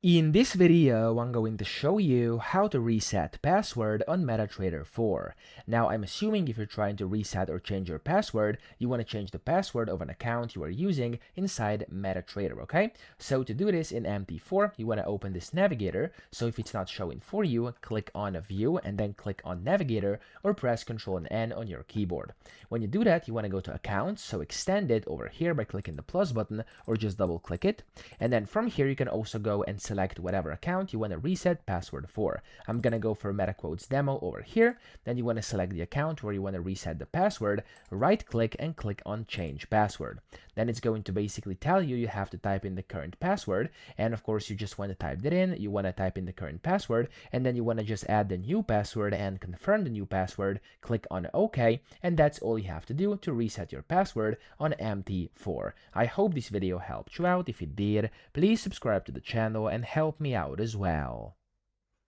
In this video, I'm going to show you how to reset password on MetaTrader 4. Now, I'm assuming if you're trying to reset or change your password, you want to change the password of an account you are using inside MetaTrader, okay? So to do this in MT4, you want to open this navigator. So if it's not showing for you, click on View and then click on Navigator or press Ctrl and N on your keyboard. When you do that, you want to go to Accounts, so extend it over here by clicking the plus button or just double click it. And then from here, you can also go and select whatever account you want to reset password for. I'm going to go for MetaQuotes demo over here. Then you want to select the account where you want to reset the password, right click and click on change password. Then it's going to basically tell you have to type in the current password. And of course, you just want to type that in. You want to type in the current password and then you want to just add the new password and confirm the new password. Click on OK. And that's all you have to do to reset your password on MT4. I hope this video helped you out. If it did, please subscribe to the channel and help me out as well.